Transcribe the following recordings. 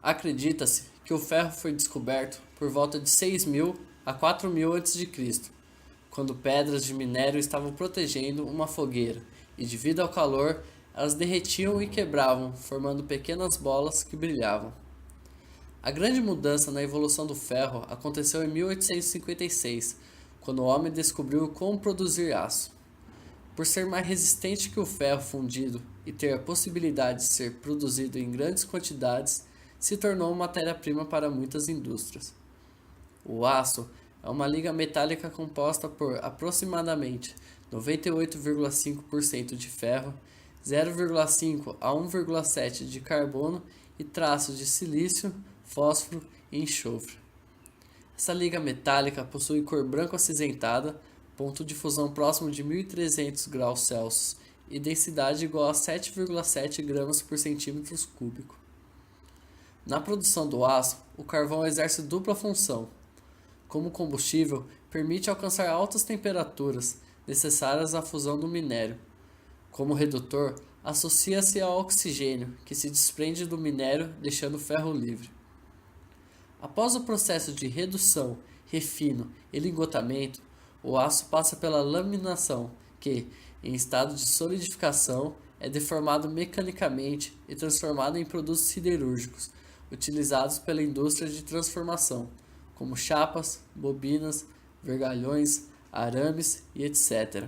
Acredita-se que o ferro foi descoberto por volta de 6.000 a 4.000 a.C., quando pedras de minério estavam protegendo uma fogueira e, devido ao calor, elas derretiam e quebravam, formando pequenas bolas que brilhavam. A grande mudança na evolução do ferro aconteceu em 1856, quando o homem descobriu como produzir aço. Por ser mais resistente que o ferro fundido e ter a possibilidade de ser produzido em grandes quantidades, se tornou matéria-prima para muitas indústrias. O aço é uma liga metálica composta por aproximadamente 98,5% de ferro, 0,5 a 1,7 de carbono e traços de silício, fósforo e enxofre. Essa liga metálica possui cor branco acinzentada, ponto de fusão próximo de 1300 graus Celsius e densidade igual a 7,7 gramas por centímetro cúbico. Na produção do aço, o carvão exerce dupla função. Como combustível, permite alcançar altas temperaturas necessárias à fusão do minério. Como redutor, associa-se ao oxigênio, que se desprende do minério, deixando o ferro livre. Após o processo de redução, refino e lingotamento, o aço passa pela laminação, que, em estado de solidificação, é deformado mecanicamente e transformado em produtos siderúrgicos, utilizados pela indústria de transformação, como chapas, bobinas, vergalhões, arames e etc.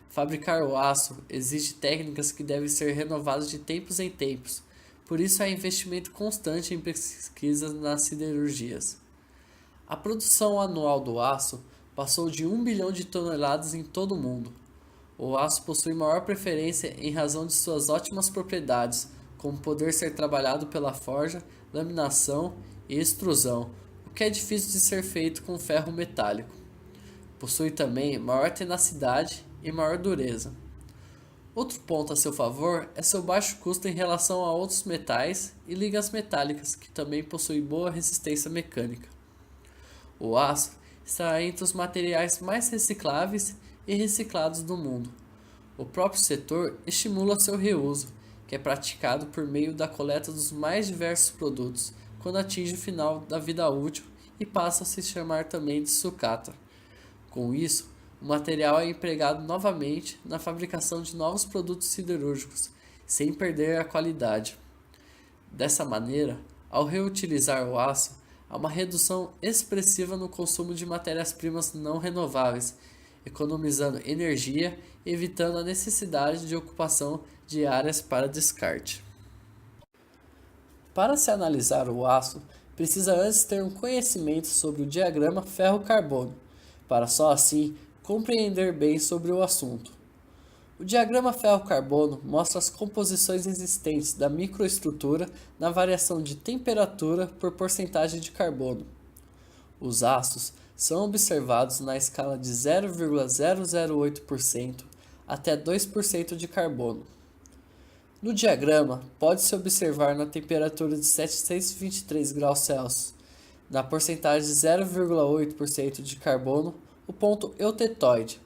Fabricar o aço exige técnicas que devem ser renovadas de tempos em tempos, por isso há investimento constante em pesquisas nas siderurgias. A produção anual do aço passou de 1 bilhão de toneladas em todo o mundo. O aço possui maior preferência em razão de suas ótimas propriedades, como poder ser trabalhado pela forja, laminação e extrusão, o que é difícil de ser feito com ferro metálico. Possui também maior tenacidade e maior dureza. Outro ponto a seu favor é seu baixo custo em relação a outros metais e ligas metálicas, que também possuem boa resistência mecânica. O aço está entre os materiais mais recicláveis e reciclados do mundo. O próprio setor estimula seu reuso, que é praticado por meio da coleta dos mais diversos produtos, quando atinge o final da vida útil e passa a se chamar também de sucata. Com isso, o material é empregado novamente na fabricação de novos produtos siderúrgicos, sem perder a qualidade. Dessa maneira, ao reutilizar o aço, há uma redução expressiva no consumo de matérias-primas não renováveis, economizando energia e evitando a necessidade de ocupação de áreas para descarte. Para se analisar o aço, precisa antes ter um conhecimento sobre o diagrama ferro-carbono, para só assim compreender bem sobre o assunto. O diagrama ferro-carbono mostra as composições existentes da microestrutura na variação de temperatura por porcentagem de carbono. Os aços são observados na escala de 0,008% até 2% de carbono. No diagrama, pode-se observar na temperatura de 723 graus Celsius, na porcentagem de 0,8% de carbono, o ponto eutetoide,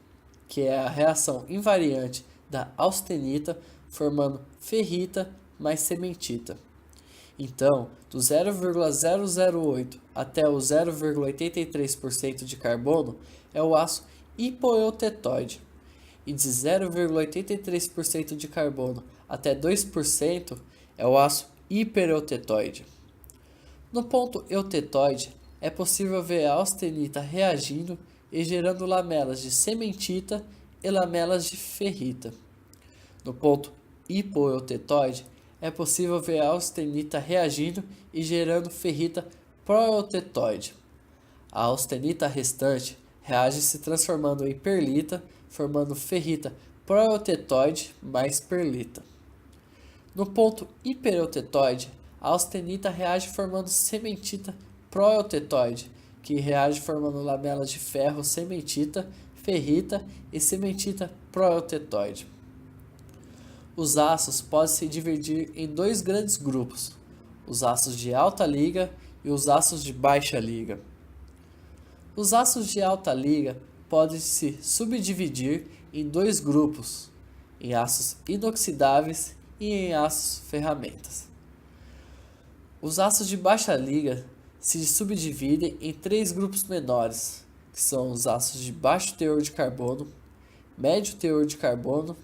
que é a reação invariante da austenita formando ferrita mais cementita. Então, do 0,008 até o 0,83% de carbono é o aço hipoeutetoide, e de 0,83% de carbono até 2% é o aço hipereutetoide. No ponto eutetoide, é possível ver a austenita reagindo e gerando lamelas de cementita e lamelas de ferrita. No ponto hipoeutetoide, é possível ver a austenita reagindo e gerando ferrita proeutetoide. A austenita restante reage se transformando em perlita, formando ferrita proeutetoide mais perlita. No ponto hipereutetoide, a austenita reage formando cementita proeutetoide, que reage formando lamelas de ferro cementita, ferrita e cementita proeutetoide. Os aços podem se dividir em dois grandes grupos, os aços de alta liga e os aços de baixa liga. Os aços de alta liga podem se subdividir em dois grupos, em aços inoxidáveis e em aços ferramentas. Os aços de baixa liga se subdividem em três grupos menores, que são os aços de baixo teor de carbono, médio teor de carbono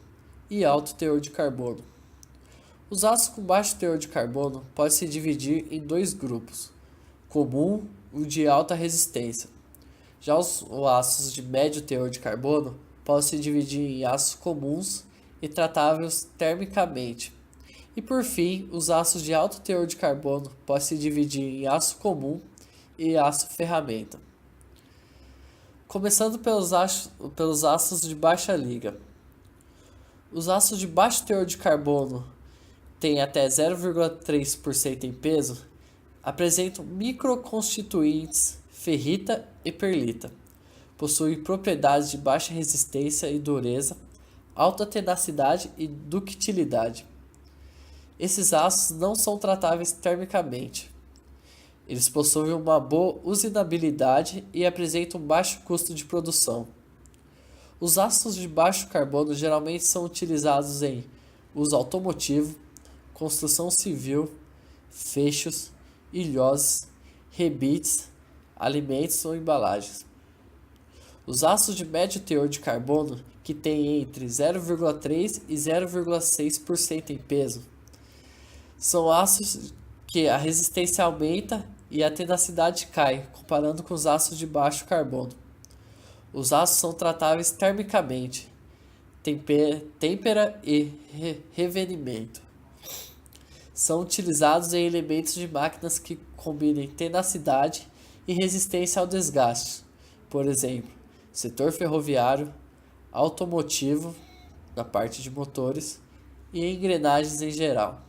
e alto teor de carbono. Os aços com baixo teor de carbono podem se dividir em dois grupos, comum e de alta resistência. Já os aços de médio teor de carbono podem se dividir em aços comuns e tratáveis termicamente. E por fim, os aços de alto teor de carbono podem se dividir em aço comum e aço ferramenta. Começando pelos aços de baixa liga. Os aços de baixo teor de carbono têm até 0,3% em peso, apresentam microconstituintes ferrita e perlita. Possuem propriedades de baixa resistência e dureza, alta tenacidade e ductilidade. Esses aços não são tratáveis termicamente. Eles possuem uma boa usinabilidade e apresentam baixo custo de produção. Os aços de baixo carbono geralmente são utilizados em uso automotivo, construção civil, fechos, ilhoses, rebites, alimentos ou embalagens. Os aços de médio teor de carbono, que têm entre 0,3% e 0,6% em peso, são aços que a resistência aumenta e a tenacidade cai, comparando com os aços de baixo carbono. Os aços são tratáveis termicamente, têmpera e revenimento. São utilizados em elementos de máquinas que combinem tenacidade e resistência ao desgaste, por exemplo, setor ferroviário, automotivo, na parte de motores, e engrenagens em geral.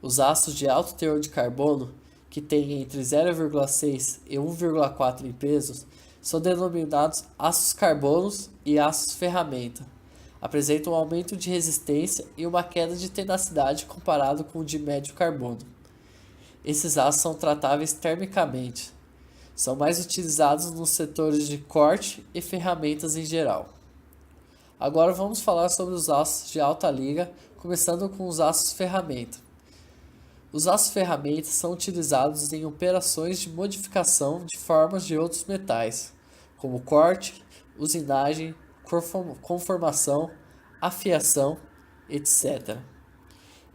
Os aços de alto teor de carbono, que têm entre 0,6 e 1,4 em peso, são denominados aços carbonos e aços ferramenta. Apresentam um aumento de resistência e uma queda de tenacidade comparado com o de médio carbono. Esses aços são tratáveis termicamente. São mais utilizados nos setores de corte e ferramentas em geral. Agora vamos falar sobre os aços de alta liga, começando com os aços ferramenta. Os aços ferramentas são utilizados em operações de modificação de formas de outros metais, como corte, usinagem, conformação, afiação, etc.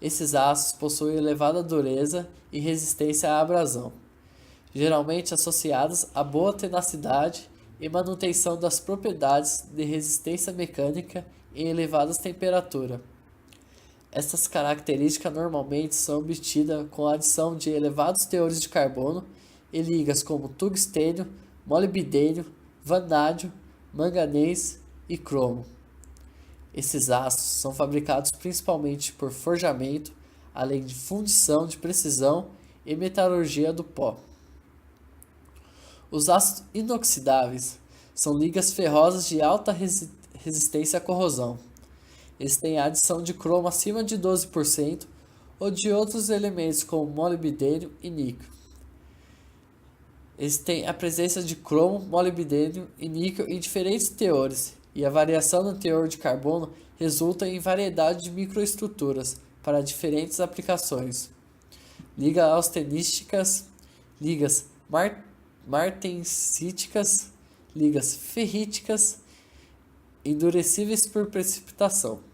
Esses aços possuem elevada dureza e resistência à abrasão, geralmente associadas a boa tenacidade e manutenção das propriedades de resistência mecânica em elevadas temperaturas. Essas características normalmente são obtidas com a adição de elevados teores de carbono e ligas como tungstênio, molibdênio, vanádio, manganês e cromo. Esses aços são fabricados principalmente por forjamento, além de fundição de precisão e metalurgia do pó. Os aços inoxidáveis são ligas ferrosas de alta resistência à corrosão. Eles têm a adição de cromo acima de 12% ou de outros elementos como molibdênio e níquel. Eles têm a presença de cromo, molibdênio e níquel em diferentes teores, e a variação no teor de carbono resulta em variedade de microestruturas para diferentes aplicações. Ligas austenísticas, ligas martensíticas, ligas ferríticas, endurecíveis por precipitação.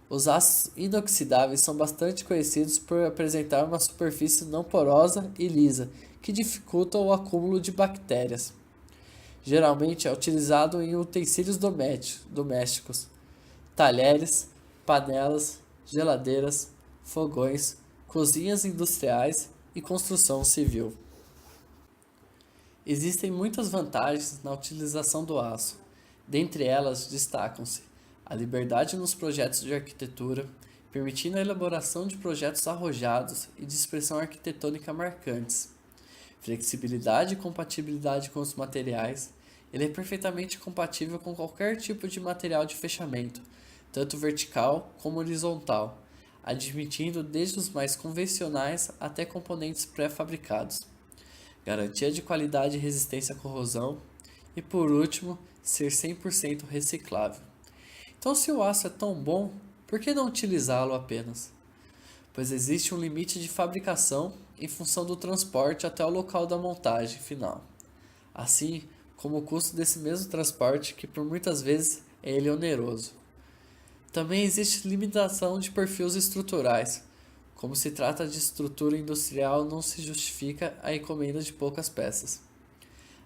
Os aços inoxidáveis são bastante conhecidos por apresentar uma superfície não porosa e lisa, que dificulta o acúmulo de bactérias. Geralmente é utilizado em utensílios domésticos, talheres, panelas, geladeiras, fogões, cozinhas industriais e construção civil. Existem muitas vantagens na utilização do aço. Dentre elas destacam-se a liberdade nos projetos de arquitetura, permitindo a elaboração de projetos arrojados e de expressão arquitetônica marcantes. Flexibilidade e compatibilidade com os materiais. Ele é perfeitamente compatível com qualquer tipo de material de fechamento, tanto vertical como horizontal, admitindo desde os mais convencionais até componentes pré-fabricados. Garantia de qualidade e resistência à corrosão. E por último, ser 100% reciclável. Então, se o aço é tão bom, por que não utilizá-lo apenas? Pois existe um limite de fabricação em função do transporte até o local da montagem final, assim como o custo desse mesmo transporte, que por muitas vezes é oneroso. Também existe limitação de perfis estruturais. Como se trata de estrutura industrial, não se justifica a encomenda de poucas peças,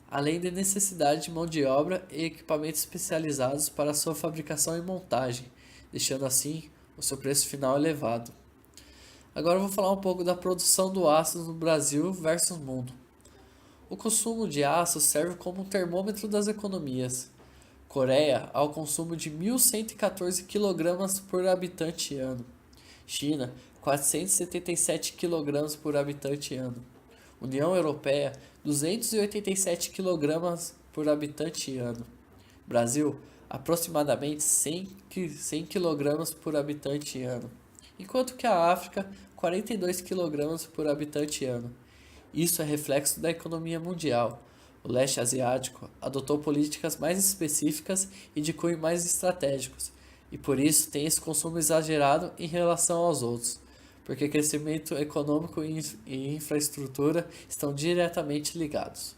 além da necessidade de mão de obra e equipamentos especializados para sua fabricação e montagem, deixando assim o seu preço final elevado. Agora eu vou falar um pouco da produção do aço no Brasil versus mundo. O consumo de aço serve como um termômetro das economias. Coreia, ao consumo de 1.114 kg por habitante ano. China, 477 kg por habitante ano. União Europeia, 287 kg por habitante ano. Brasil, aproximadamente 100 kg por habitante ano. Enquanto que a África, 42 kg por habitante ano. Isso é reflexo da economia mundial. O leste asiático adotou políticas mais específicas e de cunho mais estratégicos, e por isso tem esse consumo exagerado em relação aos outros, porque crescimento econômico e infraestrutura estão diretamente ligados.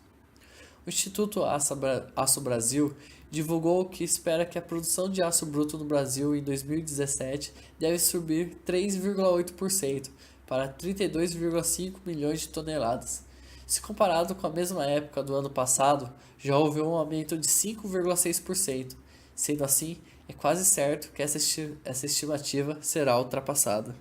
O Instituto Aço Brasil divulgou que espera que a produção de aço bruto no Brasil em 2017 deve subir 3,8% para 32,5 milhões de toneladas. Se comparado com a mesma época do ano passado, já houve um aumento de 5,6%. Sendo assim, é quase certo que essa estimativa será ultrapassada.